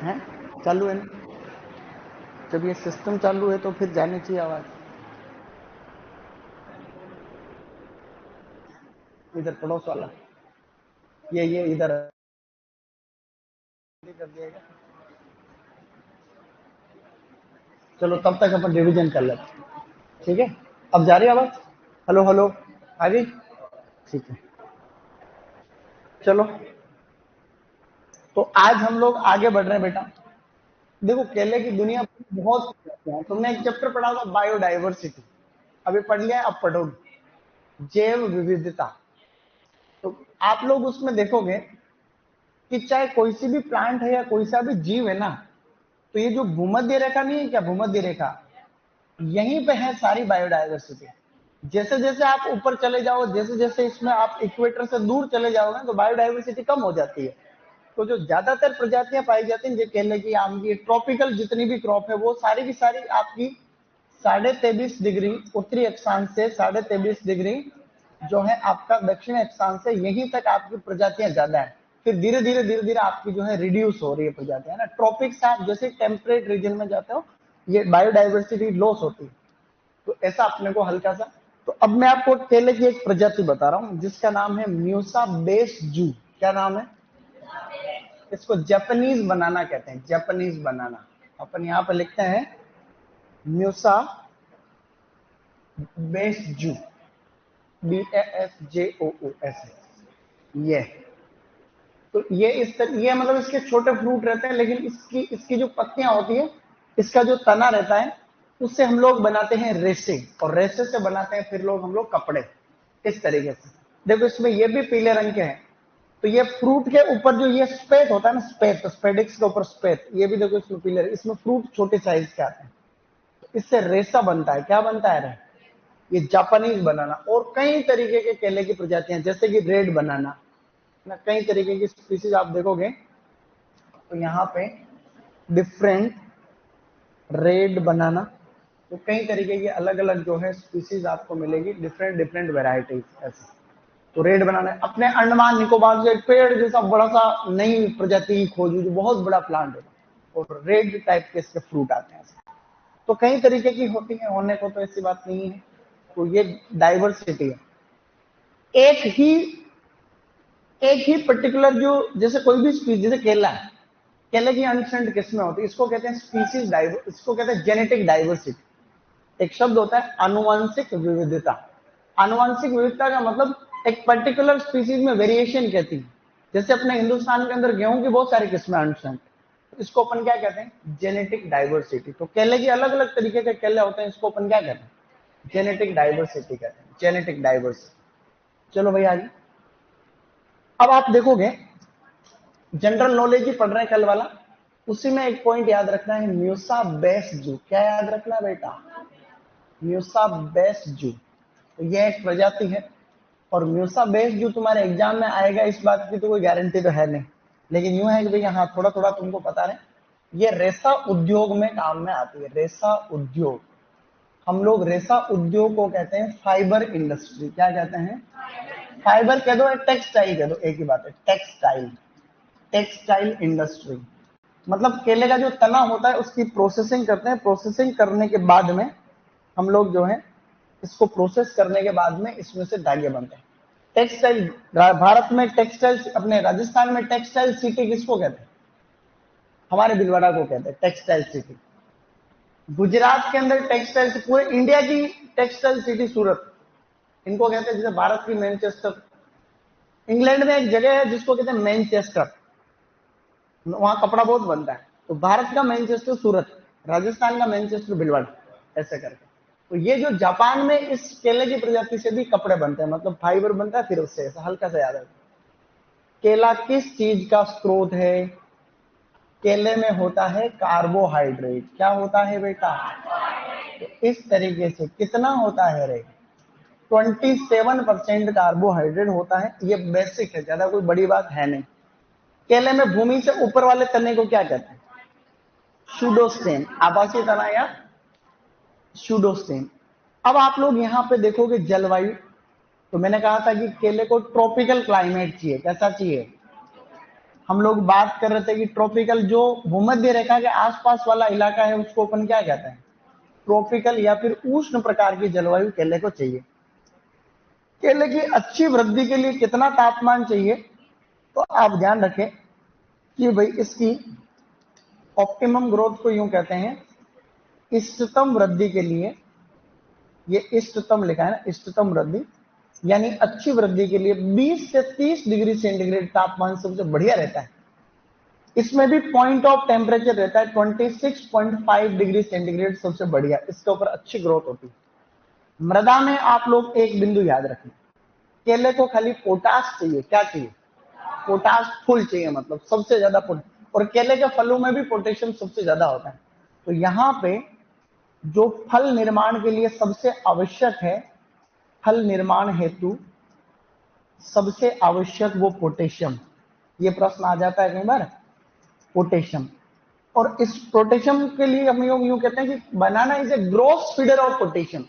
है चालू है ना? जब ये सिस्टम चालू है तो फिर जानी चाहिए आवाज। इधर पड़ोस वाला ये इधर कर दिएगा। चलो तब तक अपन रिवीजन कर लेते हैं, ठीक है? अब जा रही है आवाज? हेलो हेलो, आ गई? ठीक है, चलो तो आज हम लोग आगे बढ़ रहे हैं बेटा। देखो केले की दुनिया बहुत है। तुमने एक चैप्टर पढ़ा था बायोडाइवर्सिटी, अभी पढ़ लिया है, अब पढ़ोगे जैव विविधता। तो आप लोग उसमें देखोगे कि चाहे कोई सी भी प्लांट है या कोई सा भी जीव है ना, तो ये जो भूमध्य रेखा नहीं है क्या, भूमध्य रेखा, यहीं पे है सारी बायोडायवर्सिटी। जैसे जैसे आप ऊपर चले जाओ, जैसे जैसे इसमें आप इक्वेटर से दूर चले जाओगे तो बायोडायवर्सिटी कम हो जाती है। तो जो ज्यादातर प्रजातियां पाई जाती हैं, जो केले की, आम की, ट्रॉपिकल जितनी भी क्रॉप है, वो सारी की सारी आपकी 23.5 डिग्री उत्तरी अक्षांश से 23.5 डिग्री जो है आपका दक्षिण अक्षांश से, यहीं तक आपकी प्रजातियां ज्यादा है। फिर धीरे धीरे धीरे धीरे आपकी जो है रिड्यूस हो रही है प्रजातियां ना। ट्रॉपिक से आप जैसे टेम्परेट रीजन में जाते हो, ये बायोडाइवर्सिटी लॉस होती है। तो ऐसा अपने को हल्का सा। तो अब मैं आपको केले की एक प्रजाति बता रहा हूं जिसका नाम है म्यूसा बेस जू। क्या नाम है? इसको जापानीज बनाना कहते हैं, जापानीज बनाना। अपन यहां पर लिखते हैं म्यूसा बेस जू, BASJOOS। ये तो ये इस तरह, ये मतलब इसके छोटे फ्रूट रहते हैं, लेकिन इसकी इसकी जो पत्तियां होती है, इसका जो तना रहता है, उससे हम लोग बनाते हैं रेसे, और रेसे से बनाते हैं फिर लोग हम लोग कपड़े, इस तरीके से। देखो इसमें ये भी पीले रंग के हैं। तो ये फ्रूट के ऊपर जो ये स्पेट होता है ना, स्पेट, स्पेडिक्स के ऊपर स्पेट, ये भी देखो इसमें पीले, इसमें फ्रूट छोटे साइज के आते हैं। तो इससे रेसा बनता है। क्या बनता है रे? ये जापानीज बनाना। और कई तरीके के केले की प्रजातियां, जैसे कि रेड बनाना ना, कई तरीके की स्पीसीज आप देखोगे तो यहाँ पे डिफरेंट रेड बनाना, तो कई तरीके की अलग अलग जो है स्पीसीज आपको मिलेगी, डिफरेंट डिफरेंट वेराइटीज ऐसे। तो रेड बनाना है। अपने अंडमान निकोबार से एक पेड़ जैसा बड़ा सा नई प्रजाति की खोज हुई, जो बहुत बड़ा प्लांट है, और रेड टाइप के इसके फ्रूट आते हैं। तो कई तरीके की होती है, होने को तो ऐसी बात नहीं है। तो ये डाइवर्सिटी है। एक ही पर्टिकुलर जो, जैसे कोई भी स्पीसीज, जैसे केला है, केले की अनसेंट किस्में होती है, इसको कहते हैं स्पीसीज डाइवर, इसको कहते हैं जेनेटिक डाइवर्सिटी। एक शब्द होता है आनुवंशिक विविधता। आनुवंशिक विविधता का मतलब एक पर्टिकुलर स्पीसीज में वेरिएशन कहती है। जैसे अपने हिंदुस्तान के अंदर गेहूं की बहुत सारी किस्में अनसेंट, इसको अपन क्या कहते हैं? Genetic diversity. तो केले की अलग अलग तरीके के केले होते हैं, इसको अपन क्या कहते हैं? जेनेटिक डाइवर्सिटी कहते हैं, जेनेटिक डाइवर्सिटी। चलो भाई आगे। अब आप देखोगे जनरल नॉलेज ही पढ़ रहे हैं कल वाला, उसी में एक पॉइंट याद रखना है, म्यूसा बेस जू। क्या याद रखना है बेटा? म्यूसा बेस जू। तो यह एक प्रजाति है, और म्यूसा बेस जू तुम्हारे एग्जाम में आएगा, इस बात की तो कोई गारंटी तो है नहीं, लेकिन यूं है कि भैया हाँ थोड़ा थोड़ा तुमको पता रहे। ये रेशा उद्योग में काम में आती है, रेशा उद्योग। हम लोग रेशा उद्योग को कहते हैं फाइबर इंडस्ट्री। क्या कहते हैं? फाइबर कह दो, टेक्सटाइल कह दो, एक ही बात है, टेक्सटाइल, टेक्सटाइल इंडस्ट्री। मतलब केले का जो तना होता है उसकी प्रोसेसिंग करते हैं, प्रोसेसिंग करने के बाद में हम लोग जो है इसको प्रोसेस करने के बाद में इसमें से धागे बनते हैं। टेक्सटाइल, भारत में टेक्सटाइल, अपने राजस्थान में टेक्सटाइल सिटी किसको कहते हैं? हमारे भिलवाड़ा को कहते हैं टेक्सटाइल सिटी। गुजरात के अंदर टेक्सटाइल, पूरे इंडिया की टेक्सटाइल सिटी सूरत, इनको कहते हैं। जैसे भारत की मैनचेस्टर, इंग्लैंड में एक जगह है जिसको कहते हैं मैनचेस्टर, वहां कपड़ा बहुत बनता है। तो भारत का मैनचेस्टर सूरत, राजस्थान का मैनचेस्टर भिलवाड़ा, ऐसे करके। तो ये जो जापान में इस केले की प्रजाति से भी कपड़े बनते हैं, मतलब फाइबर बनता है, फिर उससे ऐसा हल्का सा याद है। केला किस चीज का स्रोत है? केले में होता है कार्बोहाइड्रेट। क्या होता है बेटा? तो इस तरीके से कितना होता है रे? 27% कार्बोहाइड्रेट होता है। ये बेसिक है, ज्यादा कोई बड़ी बात है नहीं। केले में भूमि से ऊपर वाले तने को क्या कहते हैं? सूडोस्टेम, आवासीय तना या सूडोस्टेम। अब आप लोग यहां पे देखोगे जलवायु, तो मैंने कहा था कि केले को ट्रॉपिकल क्लाइमेट चाहिए। कैसा चाहिए? हम लोग बात कर रहे थे कि ट्रॉपिकल जो भूमध्य रेखा के आसपास वाला इलाका है उसको अपन क्या कहते हैं, ट्रॉपिकल या फिर उष्ण प्रकार की जलवायु केले को चाहिए। केले की अच्छी वृद्धि के लिए कितना तापमान चाहिए, तो आप ध्यान रखें कि भाई इसकी ऑप्टिमम ग्रोथ को यूं कहते हैं, इष्टतम वृद्धि के लिए, ये इष्टतम लिखा है ना, इष्टतम वृद्धि यानी अच्छी वृद्धि के लिए 20 से 30 डिग्री सेंटीग्रेड तापमान सबसे बढ़िया रहता है। इसमें भी पॉइंट ऑफ टेम्परेचर रहता है 26.5 डिग्री सेंटीग्रेड सबसे बढ़िया, इसके ऊपर अच्छी ग्रोथ होती है। मृदा में आप लोग एक बिंदु याद रखें, केले को खाली पोटाश चाहिए, क्या चाहिए, पोटाश फुल चाहिए, मतलब सबसे ज्यादा पोटाश, और केले के फलों में भी पोटेशियम सबसे ज्यादा होता है। तो यहाँ पे जो फल निर्माण के लिए सबसे आवश्यक है, फल निर्माण हेतु सबसे आवश्यक वो पोटेशियम, ये प्रश्न आ जाता है कई बार, पोटेशियम। और इस पोटेशियम के लिए हम यूं कहते हैं कि banana is a gross feeder of potassium.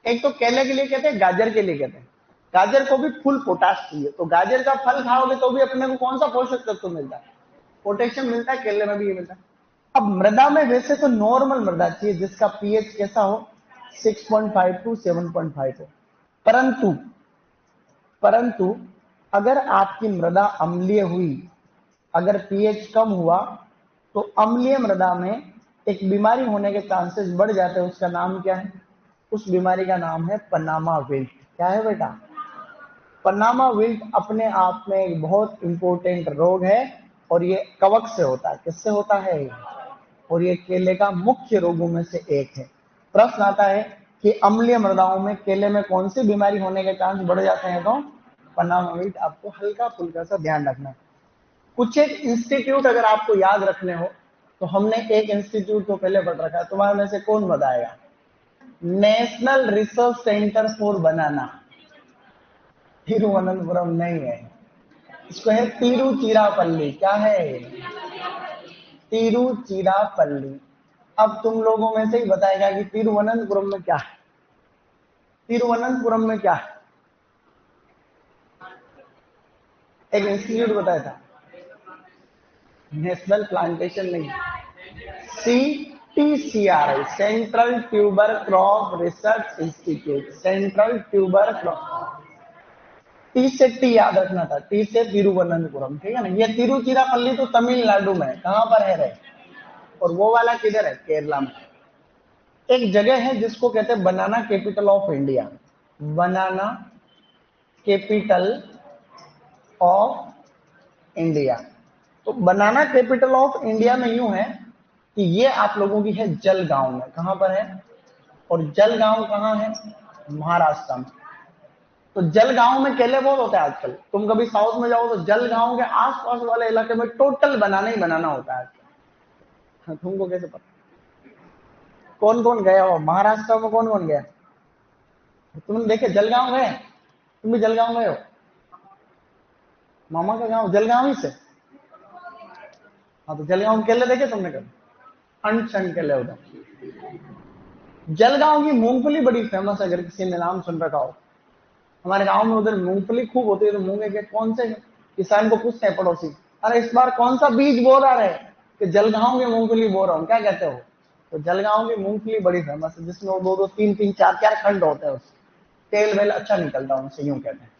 एक तो केले के लिए कहते हैं, गाजर के लिए कहते हैं, गाजर को भी फुल पोटाश चाहिए, तो गाजर का फल खाओगे तो भी अपने को कौन सा पोषक तत्व मिलता है, पोटेशियम मिलता है, केले में भी ये मिलता है। अब मृदा में वैसे तो नॉर्मल मृदा चाहिए जिसका पीएच कैसा हो, 6.5 टू 7.5 हो, परंतु अगर आपकी मृदा अम्लीय हुई, अगर पीएच कम हुआ, तो अम्लीय मृदा में एक बीमारी होने के चांसेस बढ़ जाते हैं। उसका नाम क्या है, उस बीमारी का नाम है पनामा विल्ट। क्या है बेटा, पनामा विल्ट अपने आप में एक बहुत इंपॉर्टेंट रोग है, और ये कवक से होता है। किससे होता है, और ये केले का मुख्य रोगों में से एक है। प्रश्न आता है कि अम्लीय मृदाओं में केले में कौन सी बीमारी होने के चांस बढ़ जाते हैं, तो पनामा विल्ट। आपको हल्का फुल्का सा ध्यान रखना है। कुछ एक इंस्टीट्यूट अगर आपको याद रखने हो, तो हमने एक इंस्टीट्यूट को पहले पढ़ रखा है, तुम्हारे में से कौन बताएगा, नेशनल रिसर्च सेंटर फॉर बनाना, तिरुवनंतपुरम नहीं है, इसको है तिरुचिरापल्ली। क्या है, तिरुचिरापल्ली। अब तुम लोगों में से ही बताएगा कि तिरुवनंतपुरम में क्या है, तिरुवनंतपुरम में क्या है, एक इंस्टीट्यूट बताया था, नेशनल प्लांटेशन नहीं, CTCRI, central tuber crop research institute, central tuber crop. T से टी याद रखना था, टी से तिरुवनंतपुरम, ठीक है ना। ये तिरुचिरापल्ली तो तमिलनाडु में, कहां पर है रे, और वो वाला किधर है, केरला में। एक जगह है जिसको कहते हैं banana capital of India, banana capital of India. तो बनाना कैपिटल ऑफ इंडिया में यूं है कि ये आप लोगों की है जलगांव में। कहां पर है, और जलगांव कहां है, महाराष्ट्र में। तो जलगांव में केले बहुत होते हैं आजकल। तुम कभी साउथ में जाओ तो जलगांव के आसपास वाले इलाके में टोटल बनाना ही बनाना होता है। हाँ, तुमको कैसे पता, कौन कौन गया हो महाराष्ट्र में, कौन कौन गया, तुम देखे जलगांव गए, तुम भी जलगांव गए हो, मामा का गांव जलगांव ही से। हाँ, तो जलगांव में केले देखे तुमने कभी, अनशन केले उधर। जलगांव की मूंगफली बड़ी फेमस है, अगर किसी ने नाम सुन रखा हो। हमारे गांव में उधर मूंगफली खूब होती है, तो मूंगे के कौन से किसान को पूछते हैं पड़ोसी, अरे इस बार कौन सा बीज बो रहा है, कि जलगांव की मूंगफली बो रहा हूँ, क्या कहते हो। तो जलगांव की मूंगफली बड़ी फेमस है, जिसमें दो दो तीन तीन चार चार खंड होते हैं, उससे तेल वेल अच्छा निकलता है उनसे, यूं कहते हैं।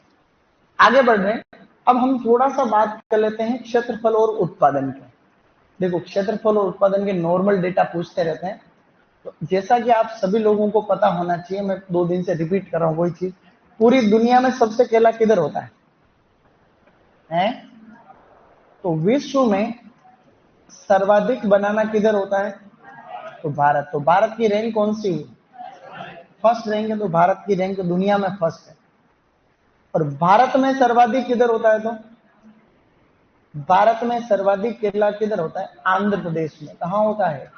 आगे बढ़ रहे हैं, अब हम थोड़ा सा बात कर लेते हैं क्षेत्रफल और उत्पादन के। देखो, क्षेत्रफल और उत्पादन के नॉर्मल डेटा पूछते रहते हैं, तो जैसा कि आप सभी लोगों को पता होना चाहिए, मैं 2 दिन से रिपीट कर रहा हूं वही चीज, पूरी दुनिया में सबसे केला किधर होता है, हैं? तो विश्व में सर्वाधिक बनाना किधर होता है, तो भारत। तो भारत की रैंक कौन सी, फर्स्ट रैंक है, तो भारत की रैंक दुनिया में फर्स्ट है। और भारत में सर्वाधिक किधर होता है, तो भारत में सर्वाधिक केला किधर होता है, आंध्र प्रदेश में। कहां होता है,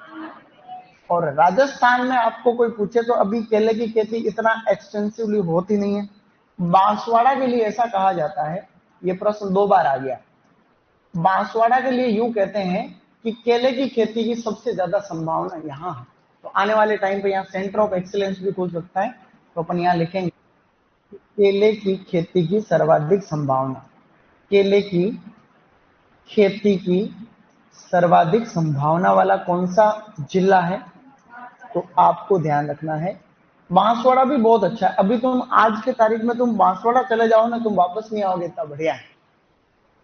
और राजस्थान में आपको कोई पूछे तो अभी केले की खेती इतना एक्सटेंसिवली होती नहीं है। बांसवाड़ा के लिए ऐसा कहा जाता है, ये प्रश्न 2 बार आ गया। बांसवाड़ा के लिए यूं कहते हैं कि केले की खेती की सबसे ज्यादा संभावना यहाँ है। तो आने वाले टाइम पे यहाँ सेंटर ऑफ एक्सीलेंस भी खुल सकता है, तो अपन यहाँ लिखेंगे केले की खेती की सर्वाधिक संभावना, केले की खेती की सर्वाधिक संभावना वाला कौन सा जिला है? तो आपको ध्यान रखना है बांसवाड़ा भी बहुत अच्छा है। अभी तुम आज के तारीख में तुम बांसवाड़ा चले जाओ ना, तुम वापस नहीं आओगे, इतना बढ़िया है।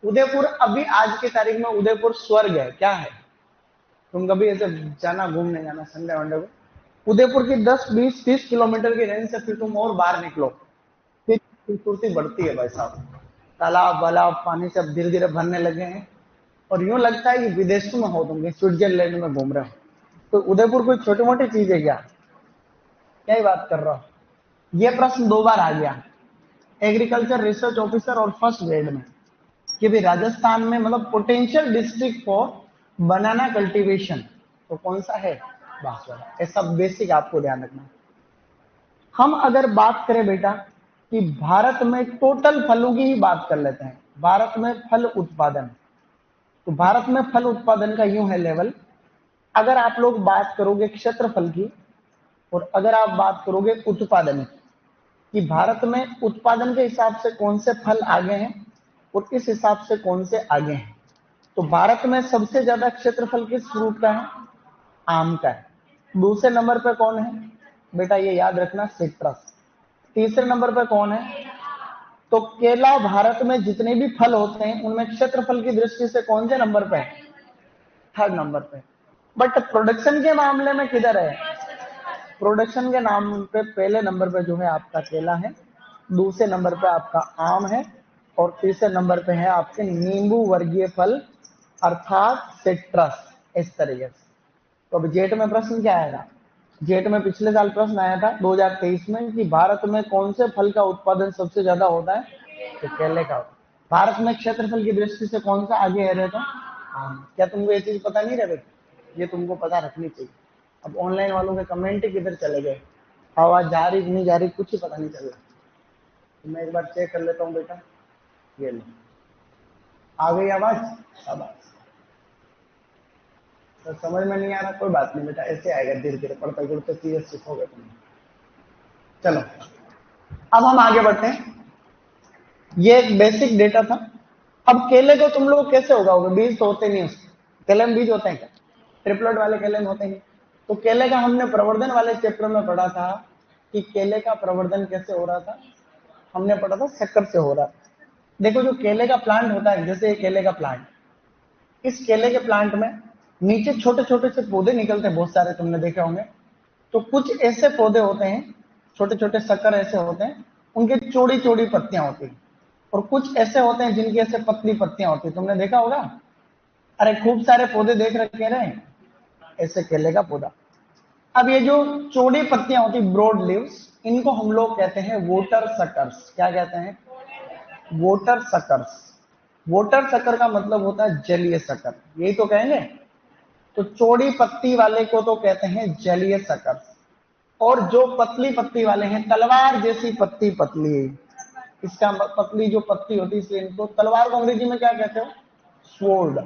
उदयपुर अभी आज की तारीख में उदयपुर स्वर्ग है। क्या है? तुम कभी ऐसे जाना, घूमने जाना संडे वनडे को, उदयपुर की 10 20 30 किलोमीटर की रेंज से फिर तुम और बाहर निकलो, फिर खूबसूरती बढ़ती है भाई साहब। तालाब वालाब पानी से अब धीरे धीरे भरने लगे हैं और यूं लगता है कि विदेशों में हो, तुम स्विट्जरलैंड में घूम रहे हो। तो उदयपुर कोई छोटी मोटी चीज है क्या? क्या ही बात कर रहा हो। ये प्रश्न 2 बार आ गया, एग्रीकल्चर रिसर्च ऑफिसर और फर्स्ट ग्रेड में, कि भी राजस्थान में मतलब potential district for banana cultivation, तो कौन सा है? बांसवाड़ा। ऐसा बेसिक आपको ध्यान रखना। हम अगर बात करें बेटा कि भारत में टोटल फलों की ही बात कर लेते हैं, भारत में फल उत्पादन, तो भारत में फल उत्पादन का यूं है लेवल। अगर आप लोग बात करोगे क्षेत्रफल की और अगर आप बात करोगे उत्पादन की, कि भारत में उत्पादन के हिसाब से कौन से फल आगे हैं और इस हिसाब से कौन से आगे हैं, तो भारत में सबसे ज्यादा क्षेत्रफल किस फ्रूट का है? आम का है। दूसरे नंबर पे कौन है बेटा? ये याद रखना, सिट्रस। तीसरे नंबर पे कौन है? तो केला। भारत में जितने भी फल होते हैं उनमें क्षेत्रफल की दृष्टि से कौन से नंबर पे है? थर्ड नंबर पे। बट प्रोडक्शन के मामले में किधर है? प्रोडक्शन के नाम पे पहले नंबर पे जो है आपका केला है, दूसरे नंबर पे आपका आम है और तीसरे नंबर पे है आपके नींबू वर्गीय फल अर्थात सिट्रस। इस तरीके से। तो अब जेट में प्रश्न क्या आएगा? जेट में पिछले साल प्रश्न आया था 2023 में कि भारत में कौन से फल का उत्पादन सबसे ज्यादा होता है? तो केले का। भारत में क्षेत्रफल की दृष्टि से कौन सा आगे है रहता? आम। क्या तुमको ये चीज पता नहीं रहे? ये तुमको पता रखनी चाहिए। अब ऑनलाइन वालों के कमेंट ही किधर चले गए, आवाज जा रही नहीं जा रही कुछ ही पता नहीं चल रहा। तो मैं एक बार चेक कर लेता हूँ बेटा। ये लो, आ गई आवाज। आवाज तो समझ में नहीं आ रहा, कोई बात नहीं बेटा, ऐसे आएगा धीरे धीरे, पढ़ते पढ़ते चीजें सीखोगे तुम। चलो अब हम आगे बढ़ते हैं। ये एक बेसिक डेटा था। अब केले को तुम लोग कैसे उगाओगे? बीज तो होते नहीं उसके। केले में बीज होते हैं क्या? ट्रिपलेट वाले केले में होते नहीं। तो केले का हमने प्रवर्धन वाले चैप्टर में पढ़ा था कि केले का प्रवर्धन कैसे हो रहा था। हमने पढ़ा था शक्कर से हो रहा था। देखो जो केले का प्लांट होता है, जैसे केले का प्लांट, इस केले के प्लांट में नीचे छोटे छोटे से पौधे निकलते हैं, बहुत सारे तुमने देखे होंगे। तो कुछ ऐसे पौधे होते हैं, छोटे छोटे शक्कर ऐसे होते हैं, उनके चौड़ी चौड़ी पत्तियां होती हैं। और कुछ ऐसे होते हैं जिनकी ऐसे पतली पत्तियां होती है, तुमने देखा होगा। अरे खूब सारे पौधे देख रखे हैं, ऐसे केले का पौधा। अब ये जो चौड़ी पत्तियां होती, ब्रॉड लीव्स, इनको हम लोग कहते हैं वोटर सकर्स। क्या कहते हैं? Voter suckers. वोटर सकर का मतलब होता है जलीय सकर, यही तो कहेंगे। तो चौड़ी पत्ती वाले को तो कहते हैं जलीय सकर, और जो पतली पत्ती वाले हैं, तलवार जैसी पत्ती, पतली, इसका पतली जो पत्ती होती है, इसलिए इनको तलवार को अंग्रेजी में क्या कहते हो? स्वोर्ड।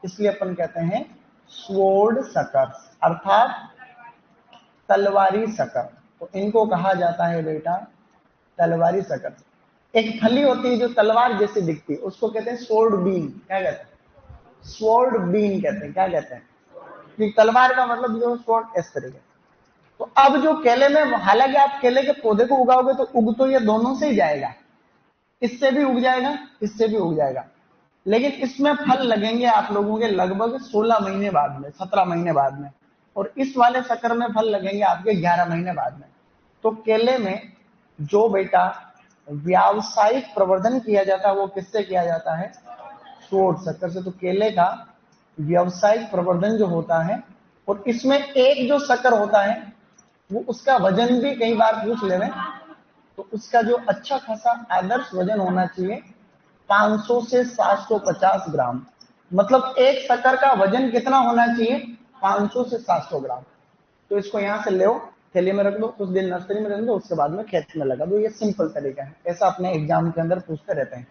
इसलिए अपन कहते हैं स्वोर्ड सकर, अर्थात तलवारी सकर। तो इनको कहा जाता है बेटा तलवारी सकर। एक फली होती है जो तलवार जैसी दिखती है, उसको कहते हैं स्वोर्ड बीन। क्या कहते हैं? स्वोर्ड बीन कहते हैं। क्या कहते हैं? कि तलवार का मतलब जो स्वोर्ड, इस तरीके। तो अब जो केले में, हालांकि आप केले के पौधे को उगाओगे तो उग तो ये दोनों से ही जाएगा, इससे भी उग जाएगा, इससे भी उग जाएगा, लेकिन इसमें फल लगेंगे आप लोगों के लगभग 16 महीने बाद में, 17 महीने बाद में, और इस वाले शक्कर में फल लगेंगे आपके 11 महीने बाद में। तो केले में जो बेटा व्यावसायिक प्रवर्धन किया जाता है वो किससे किया जाता है? शोध शक्कर से। तो केले का व्यावसायिक प्रवर्धन जो होता है, और इसमें एक जो शक्कर होता है वो उसका वजन भी कई बार पूछ ले रहे, तो उसका जो अच्छा खासा आदर्श वजन होना चाहिए 500 से 750 ग्राम। मतलब एक शक्कर का वजन कितना होना चाहिए? 500 से 700 ग्राम। तो इसको यहां से ले थैली में रख दो, कुछ दिन नर्सरी में रख दो, उसके बाद में खेत में लगा दो। ये सिंपल तरीका है, ऐसा अपने एग्जाम के अंदर पूछते रहते हैं।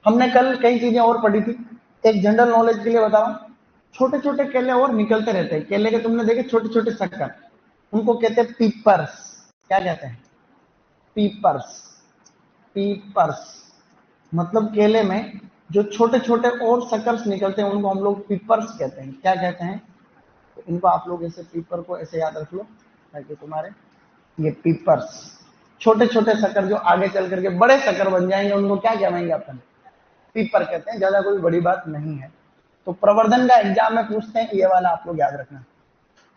हमने कल कई चीजें और पढ़ी थी, एक जनरल नॉलेज के लिए बता रहा हूं। छोटे छोटे केले और निकलते रहते हैं, केले के तुमने देखे छोटे छोटे शक्कर, उनको कहते हैं पीपर्स। क्या कहते हैं? पीपर्स। पीपर्स मतलब केले में जो छोटे छोटे और सकर्स निकलते हैं उनको हम लोग पीपर्स कहते हैं। क्या कहते हैं? तो इनको आप लोग ऐसे पीपर को ऐसे याद रख लो ताकि तुम्हारे ये पीपर्स, छोटे छोटे शक्कर जो आगे चल करके बड़े शक्कर बन जाएंगे उनको क्या कहेंगे अपन? पीपर कहते हैं। ज्यादा कोई बड़ी बात नहीं है। तो प्रवर्धन का एग्जाम में पूछते हैं, ये वाला आप लोग याद रखना।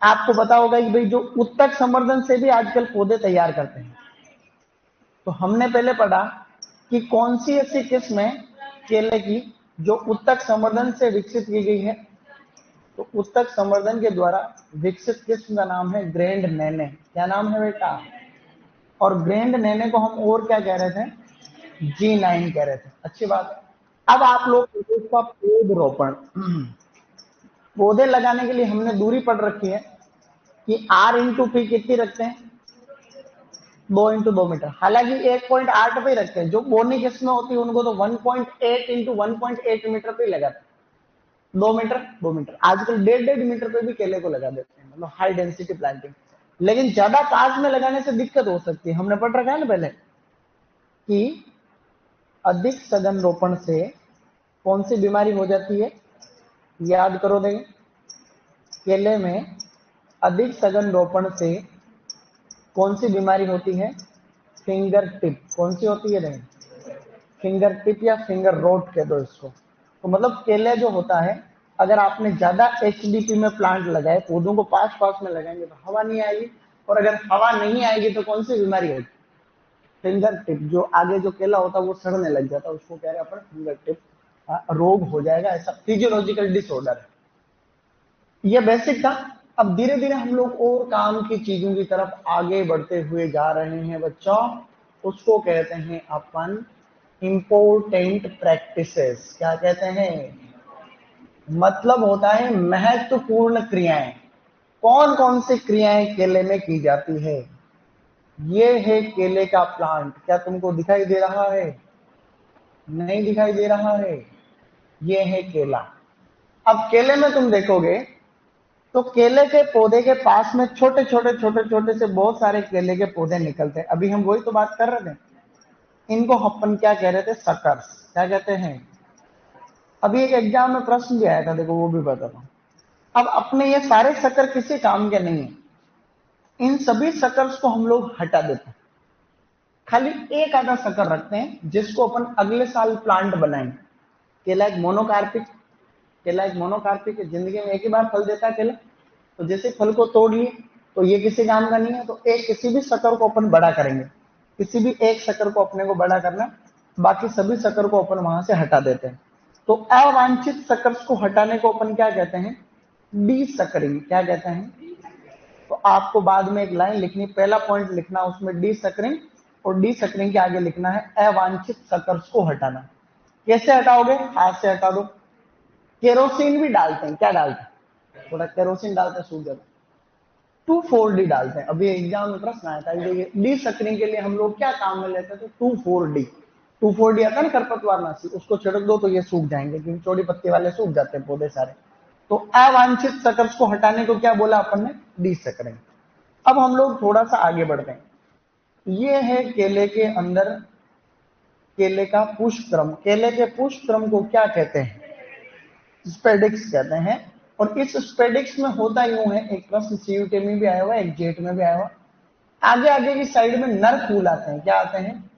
आपको पता होगा कि भाई जो उत्तक संवर्धन से भी आजकल पौधे तैयार करते हैं। तो हमने पहले पढ़ा कि कौन सी ऐसी किस्म है केले की जो उत्तक संवर्धन से विकसित की गई है। तो उत्तक संवर्धन के द्वारा विकसित किस्म का नाम है ग्रैंड नैने। क्या नाम है बेटा? और ग्रैंड नैने को हम और क्या कह रहे थे? G9 कह रहे थे। अच्छी बात है। अब आप लोग इसका पौध रोपण, पौधे लगाने के लिए हमने दूरी पढ़ रखी है कि R/P कितनी रखते हैं? 2 × 2 मीटर। हालांकि 1.8 पे रखते हैं। जो बोनी किस्में होती है उनको तो 1.8 × 1.8 मीटर पे लगाते हैं। 2 मीटर आजकल 1.5 मीटर पे भी केले को लगा देते हैं, मतलब हाई डेंसिटी प्लांटिंग। लेकिन ज्यादा पास में लगाने से दिक्कत हो सकती है। हमने पढ़ रखा है ना पहले कि अधिक सघन रोपण से कौन सी बीमारी हो जाती है? याद करो देंगे। केले में अधिक सघन रोपण से कौन सी बीमारी होती है? Finger tip. कौन सी होती है? देंगे फिंगर टिप या फिंगर रोट कह दो इसको। तो मतलब केले जो होता है, अगर आपने ज्यादा HDP में प्लांट लगाए, पौधों को पास पास में लगाएंगे तो हवा नहीं आएगी, और अगर हवा नहीं आएगी तो कौन सी बीमारी होगी? Finger tip. जो आगे जो केला होता है वो सड़ने लग जाता है, उसको कह रहे हैं अपन फिंगर टिप रोग हो जाएगा। ऐसा फिजियोलॉजिकल डिसऑर्डर है। ये बेसिक था। अब धीरे धीरे हम लोग और काम की चीजों की तरफ आगे बढ़ते हुए जा रहे हैं बच्चों। उसको कहते हैं अपन इम्पोर्टेंट प्रैक्टिसेस। क्या कहते हैं? मतलब होता है महत्वपूर्ण क्रियाएं। कौन कौन सी क्रियाएं केले में की जाती है? ये है केले का प्लांट। क्या तुमको दिखाई दे रहा है? नहीं दिखाई दे रहा है? ये है केला। अब केले में तुम देखोगे तो केले के पौधे के पास में छोटे छोटे छोटे छोटे से बहुत सारे केले के पौधे निकलते हैं। अभी हम वही तो बात कर रहे थे। इनको अपन क्या कह रहे थे? सकर्स। क्या कहते हैं? अभी एक एग्जाम में प्रश्न भी आया था, देखो वो भी बताता हूं। अब अपने ये सारे शक्कर किसी काम के नहीं है। इन सभी शकर्स को हम लोग हटा देते हैं। खाली एक आधा शक्कर रखते हैं जिसको अपन अगले साल प्लांट बनाएंगे। केला एक मोनोकार्पिक, केला एक मोनोकार्पिक है। जिंदगी में एक ही बार फल देता है केला। तो जैसे फल को तोड़ लिए तो ये किसी काम का नहीं है, तो एक किसी भी शक्कर को अपन बड़ा करेंगे। किसी भी एक शक्कर को अपने को बड़ा करना, बाकी सभी शक्कर को अपन वहां से हटा देते हैं। तो अवांछित शक्कर को हटाने को अपन क्या कहते हैं? D suckering. क्या कहते हैं? तो आपको बाद में एक लाइन लिखनी, पहला पॉइंट लिखना उसमें डी सकरिंग, और डी सकरिंग के आगे लिखना है अवांछित शक्कर को हटाना। कैसे हटाओगे? हाथ से हटा दो। केरोसिन भी डालते हैं। क्या डालते हैं? थोड़ा केरोसिन डालते हैं, सूख जाता है। 2,4-D डालते हैं। अभी एग्जाम में प्रश्न आया था, देखिए डी सकरिंग के लिए हम लोग क्या काम में लेते थे? 2,4-D। 2,4-D आता है ना खरपतवार नाशी, उसको छिड़क दो तो ये सूख जाएंगे, क्योंकि चौड़ी पत्ती वाले सूख जाते हैं पौधे सारे। तो अवांछित शकर्स को हटाने को क्या बोला अपन ने? D suckering. अब हम लोग थोड़ा सा आगे बढ़ते हैं। ये है केले के अंदर केले का पुष्पक्रम। केले के पुष्पक्रम को क्या कहते हैं? स्पेडिक्स कहते हैं। और इस स्पेडिक्स में होता यूं है, एक प्रश्न CUT में भी आया हुआ है, एक जेट में भी आया हुआ। आगे आगे की साइड में नर फूल आते हैं। क्या आते हैं?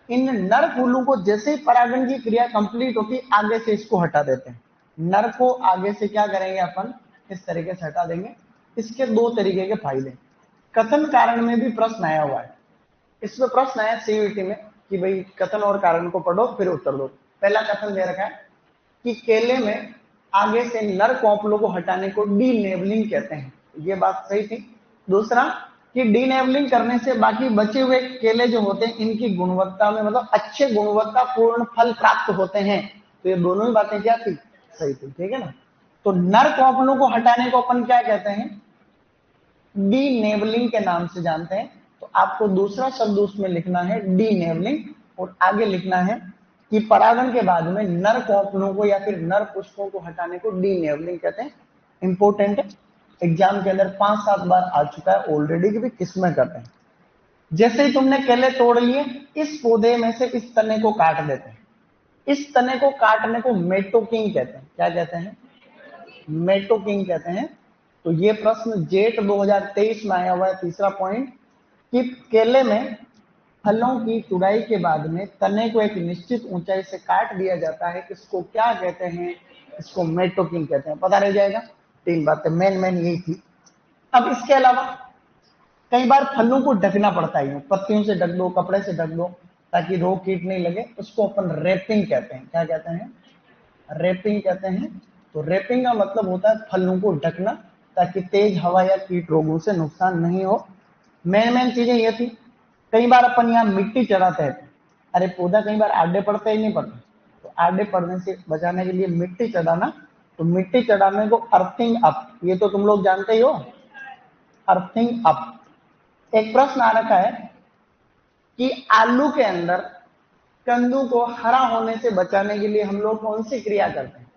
इन नर फूलों को जैसे ही परागण की क्रिया कंप्लीट होती, आगे से इसको हटा देते हैं। नर को आगे से क्या करेंगे अपन? इस तरीके से हटा देंगे। इसके दो तरीके के फायदे। कथन कारण में भी प्रश्न आया हुआ है। इसमें प्रश्न आया CUT में कि भाई कथन और कारण को पढ़ो फिर उत्तर दो। पहला कथन दे रखा है कि केले में आगे से नर कॉम्पलों को हटाने को डीनेबलिंग कहते हैं। ये बात सही थी। दूसरा कि डीनेबलिंग करने से बाकी बचे हुए केले जो होते हैं इनकी गुणवत्ता में, मतलब अच्छे गुणवत्तापूर्ण फल प्राप्त होते हैं। तो ये दोनों ही बातें क्या थी? सही थी। ठीक है ना? तो नर कॉम्पलों को हटाने को अपन क्या कहते हैं? डीनेबलिंग के नाम से जानते हैं। तो आपको दूसरा शब्द उसमें लिखना है डीनेबलिंग, और आगे लिखना है कि परागण के बाद में नर कॉम्पलों को या फिर नर पुष्पों को हटाने को डीनेबलिंग कहते हैं। इंपोर्टेंट है, एग्जाम के अंदर 5-7 बार आ चुका है ऑलरेडी कि भी किसमें करते हैं। जैसे ही तुमने केले तोड़ लिए, इस पौधे में से इस तने को काट देते हैं। इस तने को काटने को मेटोकिंग कहते हैं। क्या कहते हैं? मेटोकिंग कहते हैं। तो ये प्रश्न जेट 2023 में आया हुआ है। तीसरा पॉइंट कि केले में फलों की तुड़ाई के बाद में तने को एक निश्चित ऊंचाई से काट दिया जाता है, इसको क्या कहते हैं? इसको मेटोकिंग कहते हैं। पता रह जाएगा। 3 बातें मेन यही थी। अब इसके अलावा कई बार फलों को ढकना पड़ता है, पत्तियों से ढक दो, कपड़े से ढक दो ताकि रोग कीट नहीं लगे, उसको अपन रैपिंग कहते हैं। क्या कहते हैं? रैपिंग कहते हैं। तो रैपिंग का मतलब होता है फलों को ढकना ताकि तेज हवा या कीट रोगों से नुकसान नहीं हो। मेन चीजें ये थी। कई बार अपन यहाँ मिट्टी चढ़ाते हैं, अरे पौधा कई बार आडे पड़ते ही नहीं पड़ते, तो आडे पड़ने से बचाने के लिए मिट्टी चढ़ाना। तो मिट्टी चढ़ाने को अर्थिंग अप, ये तो तुम लोग जानते ही हो, अर्थिंग अप। एक प्रश्न आ रखा है कि आलू के अंदर कंदू को हरा होने से बचाने के लिए हम लोग कौन सी क्रिया करते हैं?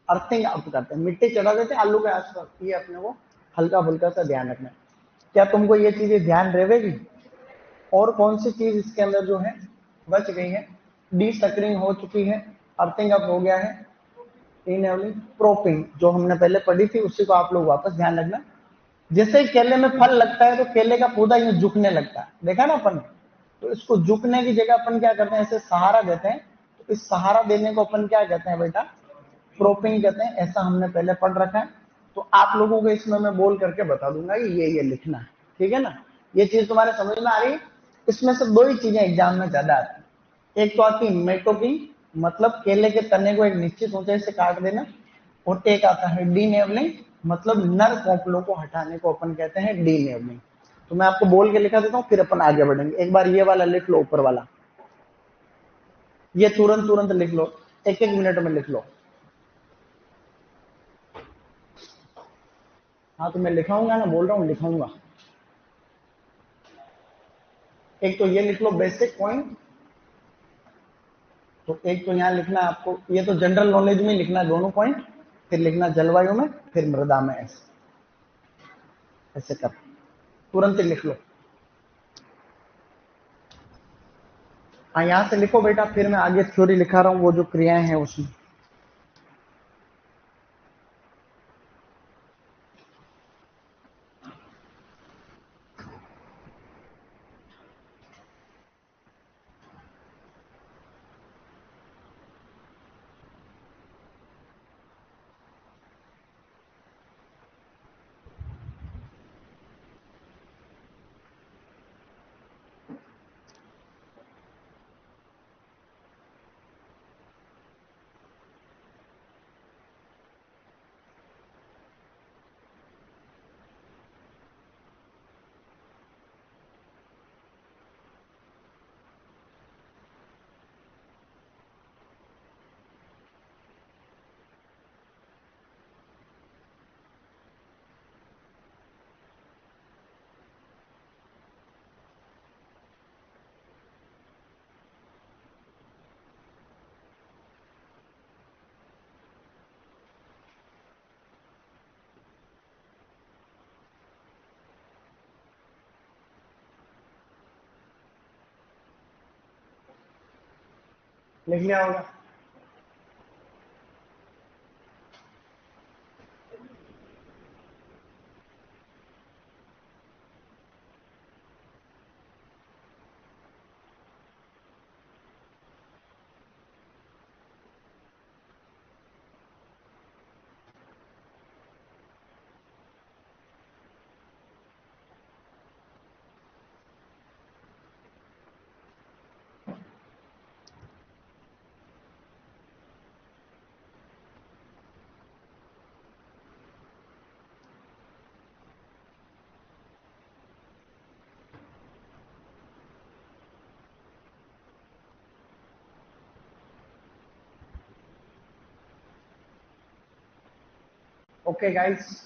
अर्थिंग अप करते हैं, मिट्टी चढ़ा देते हैं आलू के आसपास। ये अपने को हल्का फुल्का सा ध्यान रखना है। क्या तुमको ये चीजें ध्यान रहेगी? और कौन सी चीज इसके अंदर जो है बच गई है? डी सकरिंग हो चुकी है, अर्थिंग अप हो गया है, इनएबलिंग, प्रोपिंग जो हमने पहले पढ़ी थी उसी को आप लोग वापस ध्यान रखना। जैसे केले में फल लगता है तो केले का पौधा यूं झुकने लगता है, देखा ना अपन। तो इसको झुकने की जगह अपन क्या करते हैं? ऐसे सहारा देते हैं। तो इस सहारा देने को अपन क्या कहते हैं बेटा? प्रोपिंग कहते हैं। ऐसा हमने पहले पढ़ रखा है। तो आप लोगों को इसमें मैं बोल करके बता दूंगा कि ये लिखना है, ठीक है ना? ये चीज तुम्हारे समझ में आ रही? इसमें से 2 ही चीजें एग्जाम में ज्यादा आती है। एक तो आती है मेटोकिंग, मतलब केले के तने को एक निश्चित ऊंचाई से काट देना, और एक आता है डीनेबलिंग, मतलब नर कोपलों को हटाने को अपन कहते हैं डीनेबलिंग। तो मैं आपको बोल के लिखा देता हूँ, फिर अपन आगे बढ़ेंगे। एक बार ये वाला लिख लो, ऊपर वाला, ये तुरंत लिख लो, 1-1 मिनट में लिख लो। हाँ तो मैं लिखाऊंगा ना, बोल रहा हूँ लिखाऊंगा। एक तो ये लिख लो बेसिक पॉइंट, तो एक तो यहाँ लिखना है आपको, ये तो जनरल नॉलेज में लिखना है दोनों पॉइंट, फिर लिखना जलवायु में, फिर मृदा में। ऐसे ऐसे कर तुरंत ही लिख लो। हाँ यहाँ से लिखो बेटा, फिर मैं आगे थ्योरी लिखा रहा हूँ, वो जो क्रियाएं हैं उसमें। लिख लिया होगा। ओके गाइस,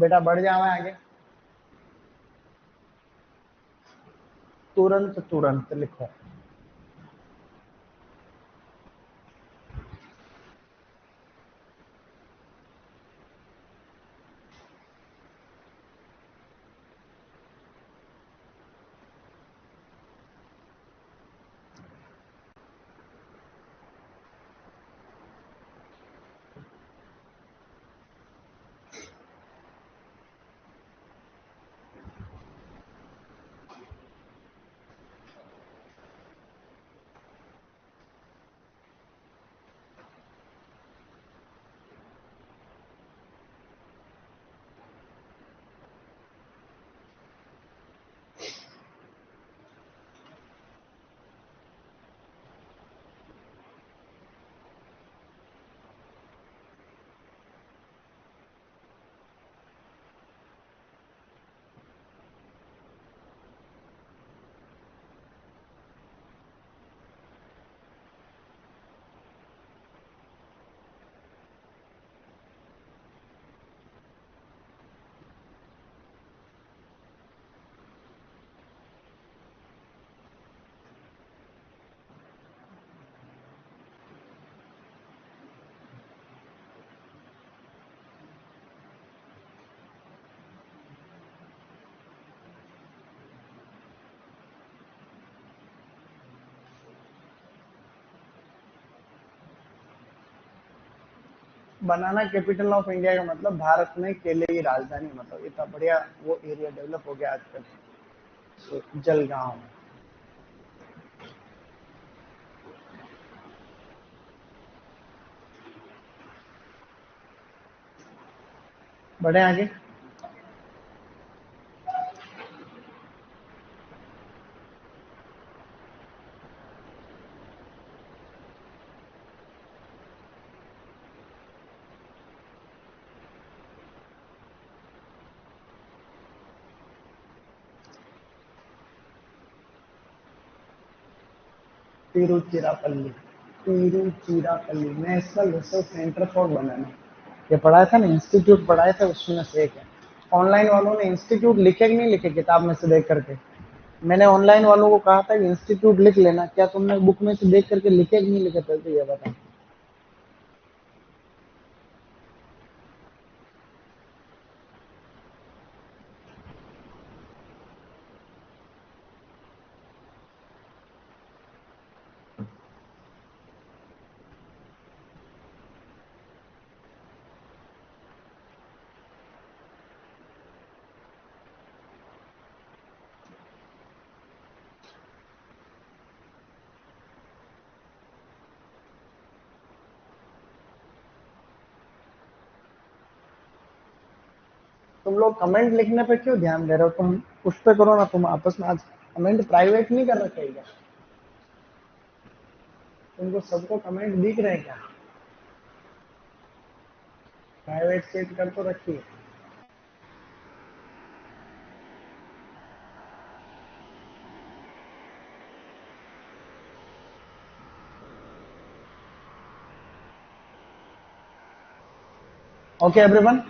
बेटा बढ़ जाओ आगे, तुरंत तुरंत लिखो। बनाना कैपिटल ऑफ इंडिया का मतलब भारत में केले की राजधानी, मतलब इतना बढ़िया वो एरिया डेवलप हो गया आजकल जलगांव। बढ़े आगे। Tiruchirappalli, Tiruchirappalli national research centre for बनाना, ये पढ़ाया था ना, इंस्टीट्यूट पढ़ाया था, उसमें से एक है। ऑनलाइन वालों ने इंस्टीट्यूट लिखे कि नहीं लिखे किताब में से देख करके? मैंने ऑनलाइन वालों को कहा था कि इंस्टीट्यूट लिख लेना, क्या तुमने बुक में से देख करके लिखे कि नहीं लिखे? तो ये बता। तुम लोग कमेंट लिखने पे क्यों ध्यान दे रहे हो? तुम उस पे करो ना, तुम आपस में आज कमेंट प्राइवेट नहीं कर रखे क्या? तुमको सबको कमेंट दिख रहे हैं क्या? प्राइवेट सेट कर तो रखिए। ओके एवरीवन,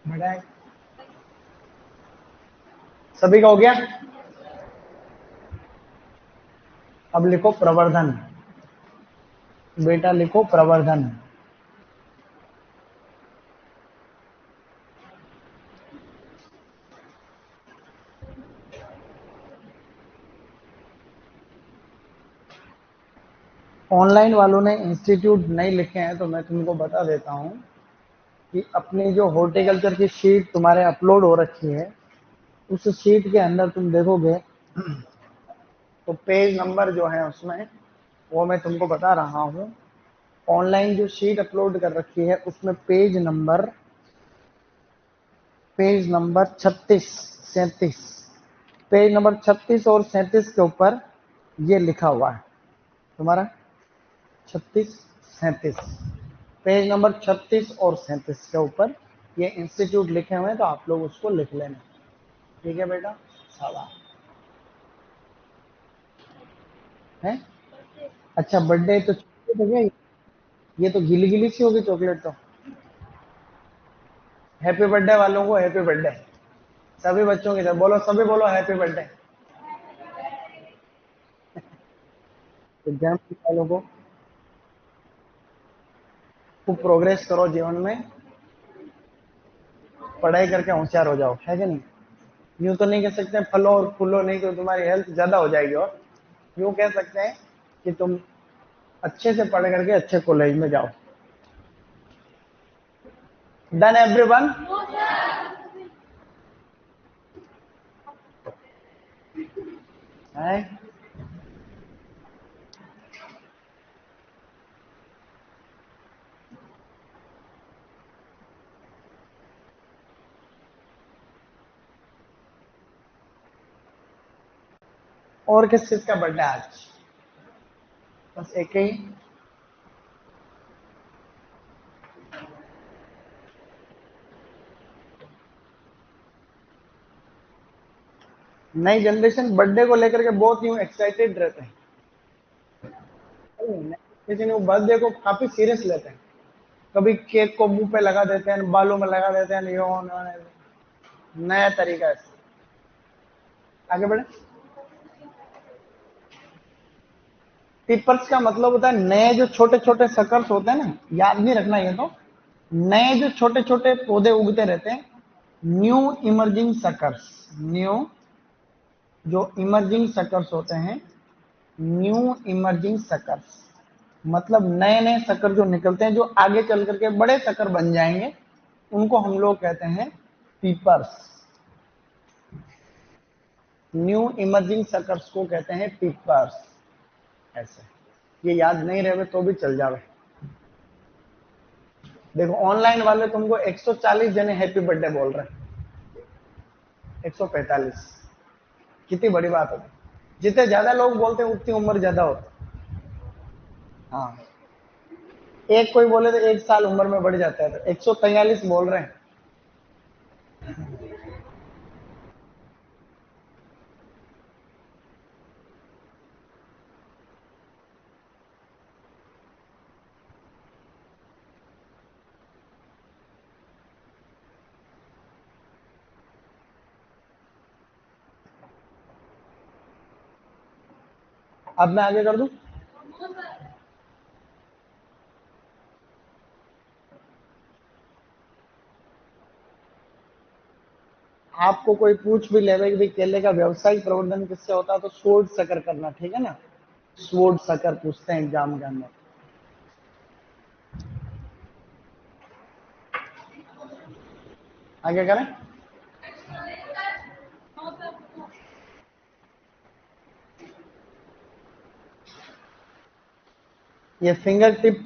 बढ़ाए, सभी का हो गया? अब लिखो प्रवर्धन, बेटा लिखो प्रवर्धन। ऑनलाइन वालों ने इंस्टीट्यूट नहीं लिखे हैं तो मैं तुमको बता देता हूँ कि अपनी जो हॉर्टिकल्चर की शीट तुम्हारे अपलोड हो रखी है, उस शीट के अंदर तुम देखोगे तो पेज नंबर जो है उसमें वो मैं तुमको बता रहा हूं। ऑनलाइन जो शीट अपलोड कर रखी है उसमें पेज नंबर 36 37, पेज नंबर 36 और 37 के ऊपर ये लिखा हुआ है तुम्हारा 36 37, पेज नंबर 36 और 37 के ऊपर ये इंस्टीट्यूट लिखे हुए हैं, तो आप लोग उसको लिख लेना। ठीक है बेटा, शाबाश है। अच्छा बर्थडे तो चॉकलेट हो गया, ये तो गिली गिली सी होगी चॉकलेट तो। हैप्पी बर्थडे वालों को हैप्पी बर्थडे, सभी बच्चों की तरफ बोलो, सभी बोलो हैप्पी बर्थडे। तो जन्म वालों को खूब प्रोग्रेस करो जीवन में, पढ़ाई करके होशियार हो जाओ, है कि नहीं। यूं तो नहीं कह सकते फलो और फूलो, नहीं तो तुम्हारी हेल्थ ज्यादा हो जाएगी। और यूं कह सकते हैं कि तुम अच्छे से पढ़ करके अच्छे कॉलेज में जाओ। Done everyone? है और किस चीज का बर्थडे आज? बस एक ही। नई जनरेशन बर्थडे को लेकर के बहुत यूं एक्साइटेड रहते हैं, लेकिन वो बर्थडे को काफी सीरियस लेते हैं। कभी केक को मुंह पे लगा देते हैं, बालों में लगा देते हैं, नया तरीका है। आगे बढ़े। टिपर्स का मतलब होता है नए जो छोटे छोटे सकर्स होते हैं ना, याद नहीं रखना ये तो, नए जो छोटे छोटे पौधे उगते रहते हैं, न्यू इमर्जिंग सकर्स। न्यू जो इमर्जिंग सकर्स होते हैं, न्यू इमर्जिंग सकर्स मतलब नए नए शक्कर जो निकलते हैं, जो आगे चल करके बड़े शक्कर बन जाएंगे, उनको हम लोग कहते हैं पीपर्स। न्यू इमर्जिंग शकर्स को कहते हैं पीपर्स। ऐसे ये याद नहीं रहे तो भी चल जावे। देखो ऑनलाइन वाले तुमको 140 जने हैप्पी बर्थडे बोल रहे हैं, 145, कितनी बड़ी बात होती। जितने ज्यादा लोग बोलते हैं उतनी उम्र ज्यादा होती। हाँ, एक कोई बोले तो 1 साल उम्र में बढ़ जाता है, तो 143 बोल रहे हैं। अब मैं आगे कर दूं। आपको कोई पूछ भी ले कि केले का व्यवसायिक प्रवर्धन किससे होता है, तो स्वोर्ड सकर करना, ठीक है ना। स्वोर्ड सकर पूछते हैं एग्जाम के अंदर। आगे करें। ये फिंगर टिप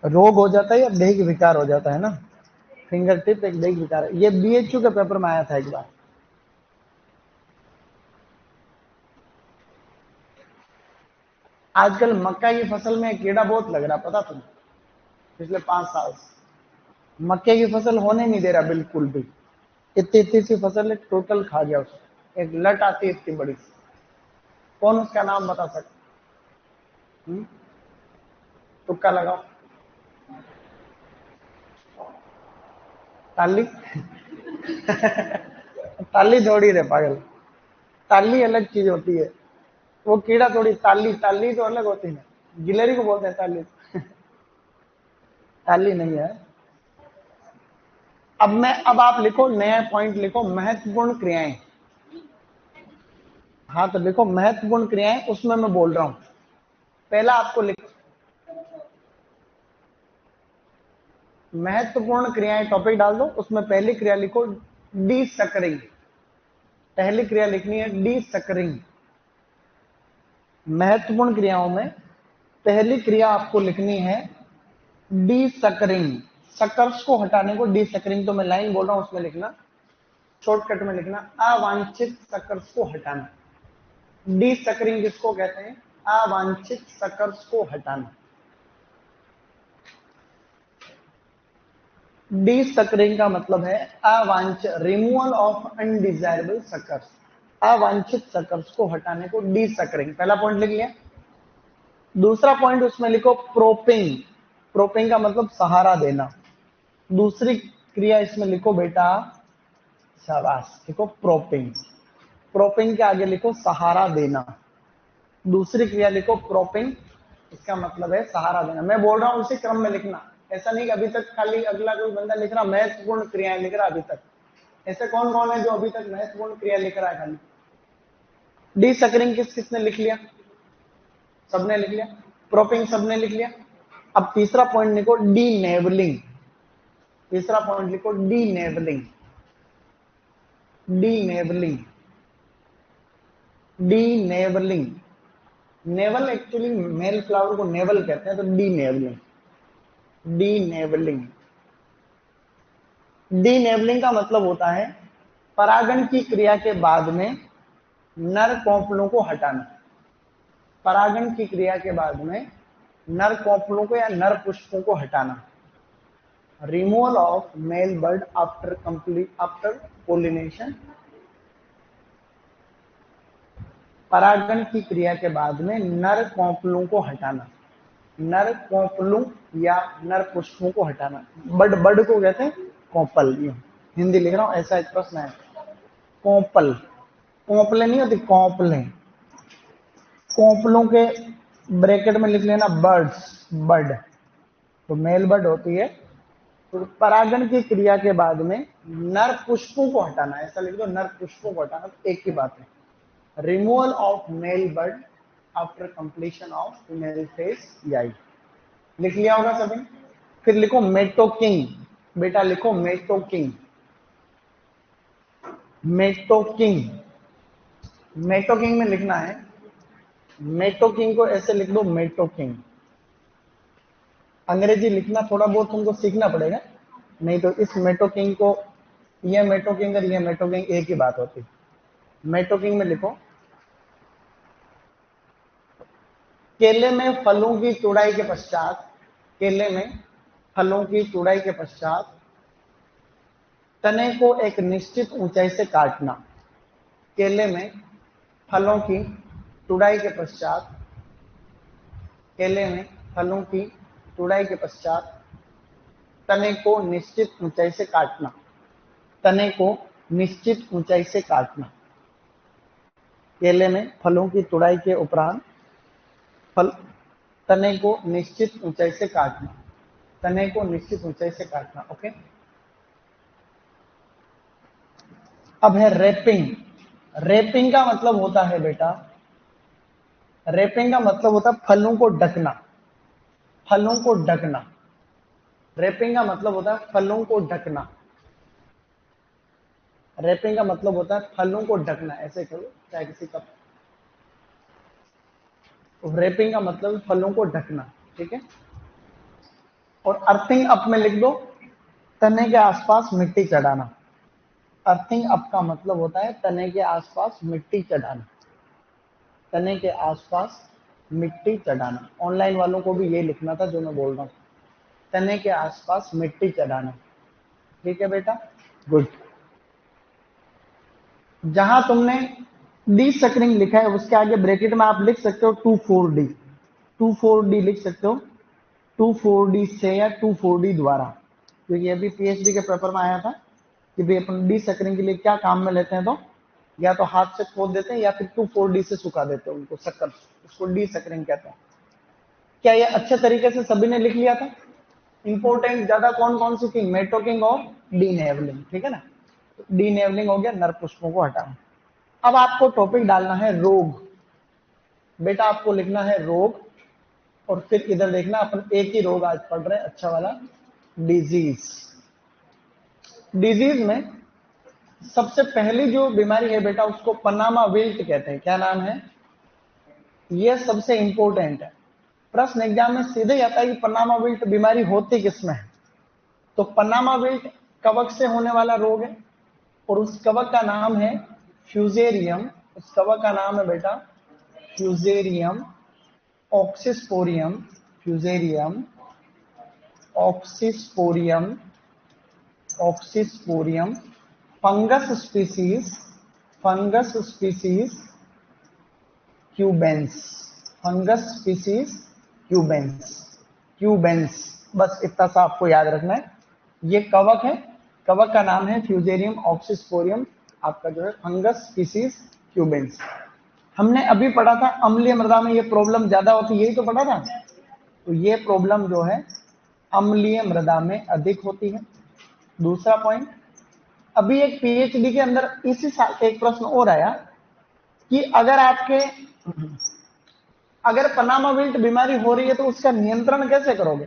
रोग हो जाता है या दैहिक विकार हो जाता है ना। फिंगर टिप एक दैहिक विकार है, ये बीएचयू के पेपर में आया था एक बार। आजकल मक्का की फसल में कीड़ा बहुत लग रहा, पता तुम्हें, पिछले 5 साल से मक्के की फसल होने नहीं दे रहा बिल्कुल भी। इतनी इतनी सी फसल है, टोटल खा गया उसको, एक लट आती है इतनी बड़ी सी। कौन उसका नाम बता सकता? तुक्का लगाओ। ताली। ताली थोड़ी रे पागल, ताली अलग चीज होती है। वो कीड़ा थोड़ी, ताली ताली तो अलग होती है, गिलहरी को बोलते हैं ताली। ताली नहीं है। अब आप लिखो, नया पॉइंट लिखो, महत्वपूर्ण क्रियाएं। हाँ तो लिखो महत्वपूर्ण क्रियाएं, उसमें मैं बोल रहा हूं। पहला आपको लिखो महत्वपूर्ण क्रियाएं, टॉपिक डाल दो, उसमें पहली क्रिया लिखो डी सकरिंग। पहली क्रिया लिखनी है डी सकरिंग। महत्वपूर्ण क्रियाओं में पहली क्रिया आपको लिखनी है डी सकरिंग। सकर्स को हटाने को डी सकरिंग, तो मैं लाइन बोल रहा हूं उसमें लिखना, शॉर्टकट में लिखना, अवांछित सकर्स को हटाना। डी सकरिंग किसको कहते हैं? अवांछित सकर्स को हटाना। डी सकरिंग का मतलब है अवांछित, रिमूवल ऑफ अनडिजायरेबल सकर्स, अवांछित सकर्स को हटाने को डी सकरिंग। पहला पॉइंट लिख लिया। दूसरा पॉइंट उसमें लिखो प्रोपिंग। प्रोपिंग का मतलब सहारा देना। दूसरी क्रिया इसमें लिखो बेटा, शाबाश, लिखो प्रोपिंग। प्रोपिंग के आगे लिखो सहारा देना। दूसरी क्रिया लिखो प्रोपिंग, इसका मतलब है सहारा देना। मैं बोल रहा हूं उसी क्रम में लिखना, ऐसा नहीं कि अभी तक खाली अगला कोई बंदा लिख रहा महत्वपूर्ण क्रियाएं लिख रहा अभी तक। ऐसे कौन कौन है जो अभी तक महत्वपूर्ण क्रिया लिख रहा है खाली? डी सकरिंग किसने लिख लिया? सबने लिख लिया। प्रोपिंग सबने लिख लिया। अब तीसरा पॉइंट लिखो डी नेबलिंग। तीसरा पॉइंट लिखो denavelling. Denavelling, denavelling. Navel actually male flower को नेवल कहते हैं, तो denavelling, denavelling. Denavelling का मतलब होता है परागण की क्रिया के बाद में नर कोंपलों को हटाना। परागण की क्रिया के बाद में नर कोंपलों को या नर पुष्पों को हटाना। Removal of male bird after pollination. परागण की क्रिया के बाद में नर कोंपलों को हटाना। नर कोंपलों या नर पुष्पों को हटाना। बर्ड को कहते हैं कोंपल। हिंदी लिख रहा हूं, ऐसा एक प्रश्न है। कोंपल, कोंपले नहीं होती, कोंपले। कोंपलों के ब्रैकेट में लिख लेना बर्ड्स, बर्ड, तो मेल बर्ड होती है। तो परागण की क्रिया के बाद में नर पुष्पों को हटाना, ऐसा लिख दो, नर पुष्पों को हटाना, तो एक ही बात है। Removal of male bird after completion of female phase याई। लिख लिया होगा सभी। फिर लिखो मेटोकिंग। बेटा लिखो मेटोकिंग। मेटोकिंग, मेटोकिंग में लिखना है, मेटोकिंग को ऐसे लिख दो, मेटोकिंग। अंग्रेजी लिखना थोड़ा बहुत तुमको सीखना पड़ेगा, नहीं तो इस मेटोकिंग को, ये मेटोकिंग और ये मेटोकिंग एक ही बात होती। मेटोकिंग में लिखो, केले में फलों की तुड़ाई के पश्चात, केले में फलों की तुड़ाई के पश्चात तने को एक निश्चित ऊंचाई से काटना। केले में फलों की तुड़ाई के पश्चात, केले में फलों की तुड़ाई के पश्चात तने को निश्चित ऊंचाई से काटना। तने को निश्चित ऊंचाई से काटना। केले में फलों की तुड़ाई के उपरांत तने को निश्चित ऊंचाई से काटना। तने को निश्चित ऊंचाई से काटना। ओके। अब है रैपिंग। रैपिंग का मतलब होता है बेटा, रैपिंग का मतलब होता है फलों को ढकना। फलों को ढकना। रैपिंग का मतलब होता है फलों को ढकना। रैपिंग का मतलब होता है फलों को ढकना। ऐसे करो चाहे किसी का, रैपिंग का मतलब फलों को ढकना। ठीक है। और अर्थिंग अप में लिख दो, तने के आसपास मिट्टी चढ़ाना। अर्थिंग अप का मतलब होता है तने के आसपास मिट्टी चढ़ाना। तने के आसपास मिट्टी चढ़ाना। ऑनलाइन वालों को भी ये लिखना था जो मैं बोल रहा हूं, तने के आसपास मिट्टी चढ़ाना। ठीक है बेटा, गुड। जहां तुमने डी सकरिंग लिखा है उसके आगे ब्रैकेट में आप लिख सकते हो 24D। 24D लिख सकते हो, 24D से या 24D द्वारा, क्योंकि अभी पीएचडी के पेपर में आया था कि भाई अपन डी सकरिंग के लिए क्या काम में लेते हैं, तो या तो हाथ से खोद देते हैं या फिर 24D से सुखा देते हैं उनको, शक्कर, उसको डी सकरिंग कहते हैं। क्या ये अच्छे तरीके से सभी ने लिख लिया था? इंपोर्टेंट ज्यादा कौन कौन सी थी? मेटोकिंग और डी नेवलिंग। ठीक है ना, डी नेवलिंग हो गया, नर पुष्पों को हटाना। अब आपको टॉपिक डालना है रोग। बेटा आपको लिखना है रोग, और फिर इधर देखना, अपन एक ही रोग आज पढ़ रहे हैं, अच्छा वाला, डिजीज। डिजीज में सबसे पहली जो बीमारी है बेटा उसको पनामा विल्ट कहते हैं। क्या नाम है? ये सबसे इंपॉर्टेंट है। प्रश्न एग्जाम में सीधे ही आता है कि पनामा विल्ट बीमारी होती किसमें है। तो पनामा विल्ट कवक से होने वाला रोग है और उस कवक का नाम है फ्यूजेरियम। उस कवक का नाम है बेटा Fusarium oxysporum. Fusarium oxysporum oxysporum fungus species cubense. Fungus species cubense. Cubense, बस इतना सा आपको याद रखना है। ये कवक है, कवक का नाम है फ्यूजेरियम ऑक्सिस्पोरियम, आपका जो है फंगस स्पीसीज क्यूबेंस। हमने अभी पढ़ा था अम्लीय मृदा में ये प्रॉब्लम ज्यादा होती है, यही तो पढ़ा था। तो ये प्रॉब्लम जो है अम्लीय मृदा में अधिक होती है। दूसरा पॉइंट, अभी एक पीएचडी के अंदर इसी साल एक प्रश्न और आया कि अगर पनामा विल्ट बीमारी हो रही है तो उसका नियंत्रण कैसे करोगे।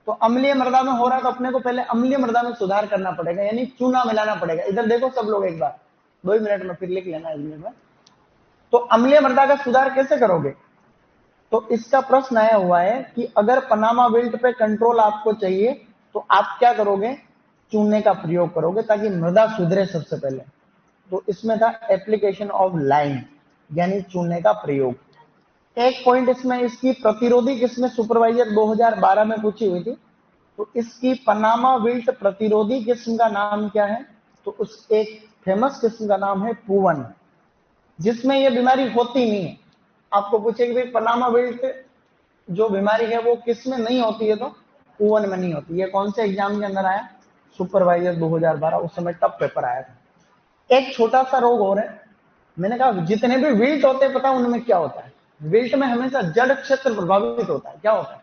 तो अम्लीय मृदा में हो रहा है तो अपने को पहले अम्लीय मृदा में सुधार करना पड़ेगा, यानी चूना मिलाना पड़ेगा। इधर देखो सब लोग एक बार, 2 मिनट में फिर लिख लेना एक मिनट में। तो अम्लीय मृदा का सुधार कैसे करोगे। तो इसका प्रश्न आया हुआ है कि अगर पनामा विल्ट पे कंट्रोल आपको चाहिए तो आप क्या करोगे, चूने का प्रयोग करोगे ताकि मृदा सुधरे सबसे पहले। तो इसमें था एप्लीकेशन ऑफ लाइम, यानी चूने का प्रयोग। एक पॉइंट इसमें इसकी प्रतिरोधी किस्में सुपरवाइजर 2012 में पूछी हुई थी। तो इसकी पनामा विल्ट प्रतिरोधी किस्म का नाम क्या है। तो उस एक फेमस किस्म का नाम है पूवन, जिसमें यह बीमारी होती नहीं है। आपको पूछे कि भाई पनामा विल्ट जो बीमारी है वो किस में नहीं होती है, तो पूवन में नहीं होती। ये कौन से एग्जाम के अंदर आया, सुपरवाइजर 2012, उस समय टफ पेपर आया था। एक छोटा सा रोग और है, मैंने कहा जितने भी विल्ट होते हैं पता उनमें क्या होता है, विल्ट में हमेशा जड़ क्षेत्र प्रभावित होता है। क्या होता है,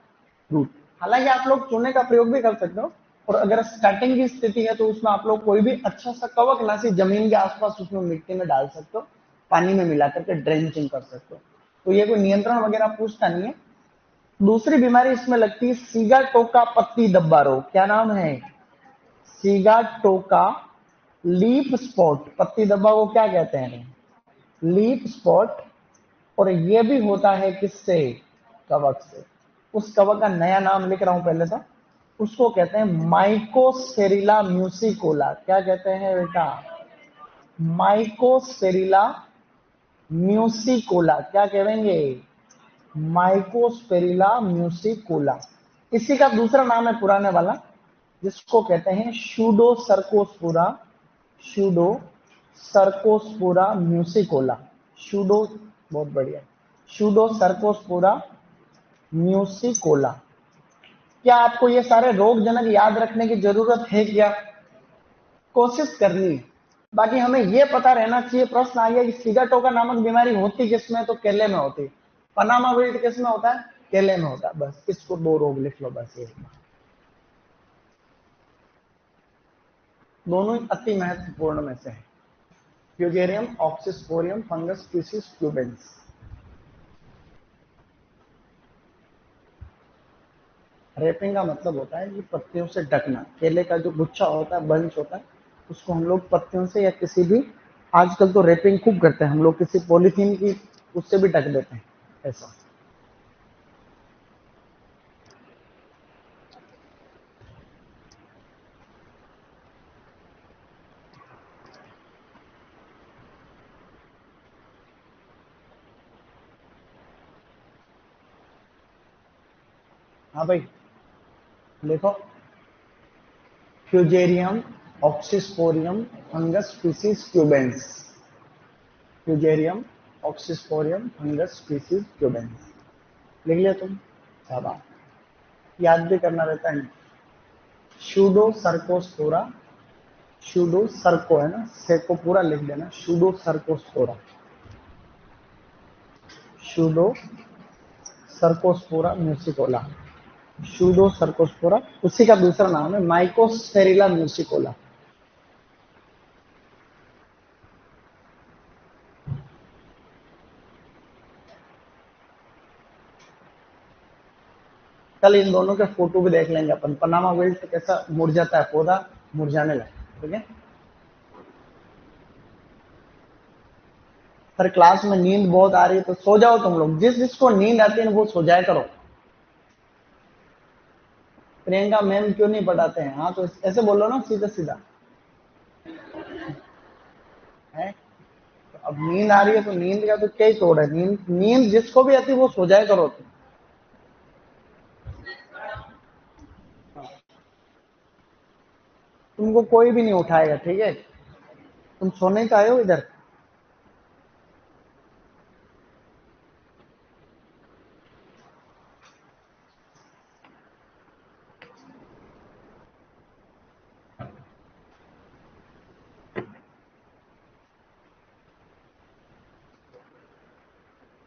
रूट। हालांकि आप लोग चूने का प्रयोग भी कर सकते हो, और अगर स्टार्टिंग की स्थिति है तो उसमें आप लोग कोई भी अच्छा सा कवकनाशी जमीन के आसपास उसमें मिट्टी में डाल सकते हो, पानी में मिला करके ड्रेंचिंग कर सकते हो। तो ये कोई नियंत्रण वगैरह पूछता नहीं है। दूसरी बीमारी इसमें लगती है सीगाटोका पत्ती धब्बा रोग। क्या नाम है, सीगाटोका लीफ स्पॉट। पत्ती धब्बा को क्या कहते हैं, लीफ स्पॉट। और ये भी होता है किससे, कवक से। उस कवक का नया नाम लिख रहा हूं पहले तो, उसको कहते हैं माइकोसेरिला म्यूसिकोला। क्या कहते हैं बेटा, माइकोसेरिला म्यूसिकोला। क्या कहेंगे, माइकोस्पेरिला म्यूसिकोला। इसी का दूसरा नाम है पुराने वाला, जिसको कहते हैं शूडो सर्कोस्पुरा। शूडो सर्कोस्पुरा म्यूसिकोला। शूडो, बहुत बढ़िया, शूडो सर्कोस्पुरा म्यूसिकोला। क्या आपको ये सारे रोगजनक याद रखने की जरूरत है, क्या कोशिश करनी है। बाकी हमें ये पता रहना चाहिए, प्रश्न आ गया कि सीगाटोका नामक बीमारी होती किसमें, तो केले में होती। पनामा विल्ट किस में होता है, केले में होता है। बस इसको 2 रोग लिख लो, बस ये दोनों ही अति महत्वपूर्ण में से है। Fusarium oxysporum fungus species cubense. Wrapping का मतलब होता है कि पत्तियों से ढकना। केले का जो गुच्छा होता है, बंच होता है, उसको हम लोग पत्तियों से या किसी भी, आजकल तो रैपिंग खूब करते हैं हम लोग, किसी पॉलीथीन की उससे भी ढक देते हैं ऐसा। हाँ भाई देखो, Fusarium oxysporum fungus species cubense. Fusarium oxysporum fungus species cubense लिख लिया तुम, शाबाश। याद भी करना रहता है। शूडो सर्कोस्पोरा, शूडो सर्को है ना, से को पूरा लिख देना, Pseudocercospora. Pseudocercospora musicola. Pseudocercospora, उसी का दूसरा नाम है माइकोस्टेरिला म्यूसिकोला। कल इन दोनों के फोटो भी देख लेंगे अपन। पनामा विल्ट कैसा मुरझाता है, पौधा मुरझाने लगता है, ठीक है। पर क्लास में नींद बहुत आ रही है तो सो जाओ तुम लोग, जिस जिसको नींद आती है वो सो जाया करो। प्रियंका मैम क्यों नहीं पढ़ाते हैं? हाँ तो ऐसे बोलो ना सीधा सीधा है। तो अब नींद आ रही है तो नींद का तो क्या ही तोड़ है, नींद नींद जिसको भी आती है वो सो जाया करो तुम। तुमको कोई भी नहीं उठाएगा, ठीक है? तुम सोने का आए हो इधर।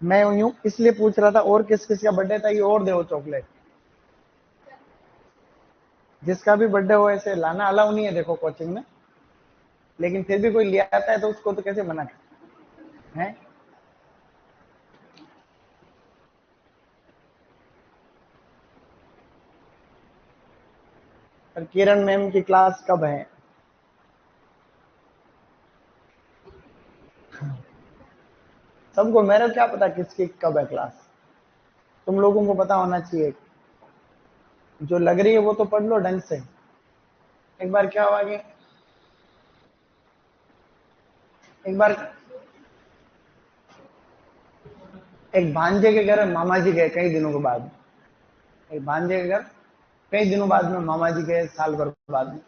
मैं यूं इसलिए पूछ रहा था और किस किस का बर्थडे था, ये और दो चॉकलेट। जिसका भी बर्थडे हो ऐसे लाना अलाउ नहीं है देखो कोचिंग में, लेकिन फिर भी कोई ले आता है तो उसको तो कैसे मना कर है? पर किरण मैम की क्लास कब है? सबको, मेरा क्या पता किसकी कब है क्लास? तुम लोगों को पता होना चाहिए। जो लग रही है वो तो पढ़ लो ढंग से। एक बार क्या हुआ कि एक बार एक भांजे के घर मामा जी गए कई दिनों के बाद। एक भांजे के घर कई दिनों बाद में मामा जी गए, साल भर बाद में।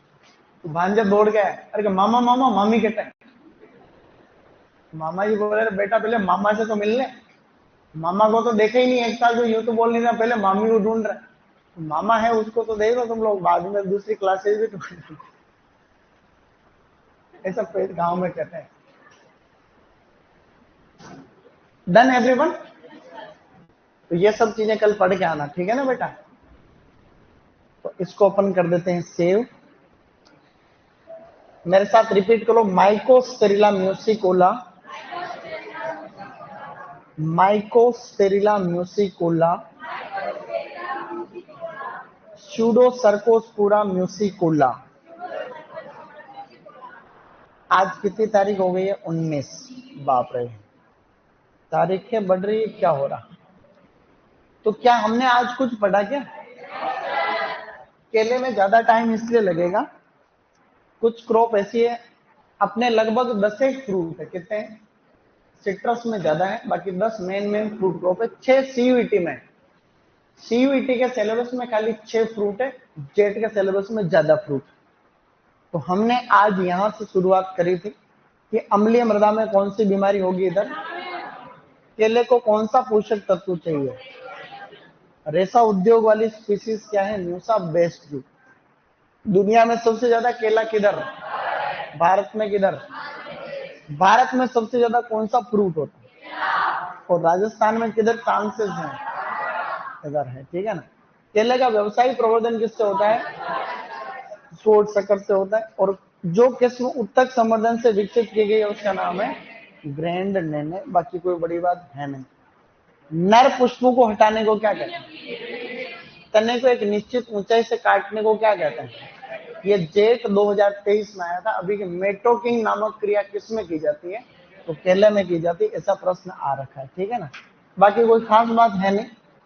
तो भांजा दौड़ गया, अरे मामा मामा मामी कहते हैं। मामा जी बोल रहे बेटा पहले मामा से तो मिल ले। मामा को तो देखे ही नहीं एक साल, जो यूं तो बोल नहीं रहा, पहले मामी को ढूंढ रहा है। मामा है उसको तो देख लो तुम लोग, बाद में दूसरी क्लासेज भी तो ऐसा गांव में कहते हैं। Done everyone. तो ये सब चीजें कल पढ़ के आना, ठीक है ना बेटा? तो इसको ओपन कर देते हैं सेव। मेरे साथ रिपीट करो, माइकोस्टेरिला म्यूसिकोला, माइकोस्टेरिला म्यूसिकोला, सूडोसर्कोस्पुरा म्यूसिकोला। आज कितनी तारीख हो गई है? 19। बाप रे, तारीखें बढ़ रही है, क्या हो रहा? तो क्या हमने आज कुछ पढ़ा क्या? केले में ज्यादा टाइम इसलिए लगेगा, कुछ क्रॉप ऐसी है, अपने लगभग 10 एक फ्रूट है, कितने हैं? सिट्रस में ज्यादा है, बाकी 10 मेन मेन फ्रूट क्रॉप है। 6 सीयूईटी में, सीयूईटी के सिलेबस में खाली 6 फ्रूट है, जेट के सिलेबस में ज्यादा फ्रूट। तो हमने आज यहां से शुरुआत करी थी कि अम्लीय मृदा में कौन सी बीमारी होगी इधर, केले को कौन सा पोषक तत्व चाहिए, रेशा उद्योग वाली स्पीसीज क्या है, न्यूसा बेस्ट जू। दुनिया में सबसे ज्यादा केला किधर? भारत में किधर? भारत में सबसे ज्यादा कौन सा फ्रूट होता है? और राजस्थान में किधर चांसेस हैं? इधर है, ठीक है ना? केले का व्यवसायिक प्रवर्धन किससे होता है? सोट शक्कर से होता है। और जो किस्म उत्तक संवर्धन से विकसित की गई है उसका नाम है ग्रैंड नेने, बाकी कोई बड़ी बात है नहीं। नर पुष्पों को हटाने को क्या कहते हैं? तने को एक निश्चित ऊंचाई से काटने को क्या कहते हैं? ये जेट 2023 में आया था। अभी की मेटोकिंग नामक क्रिया किसमें की जाती है? तो केले में की जाती है। ऐसा प्रश्न आ रखा है, ठीक है ना? बाकी कोई खास बात है नहीं,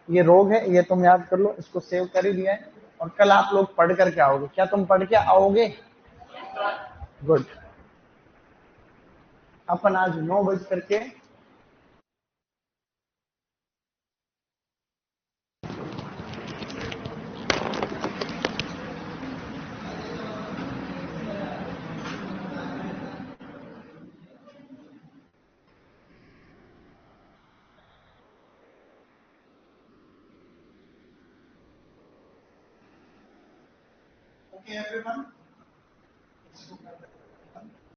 ये रोग है, ये तुम याद कर लो, इसको सेव कर ही दिया है। और कल आप लोग पढ़ करके आओगे, क्या तुम पढ़ के आओगे? गुड। अपन आज 9 बज करके Okay, everyone.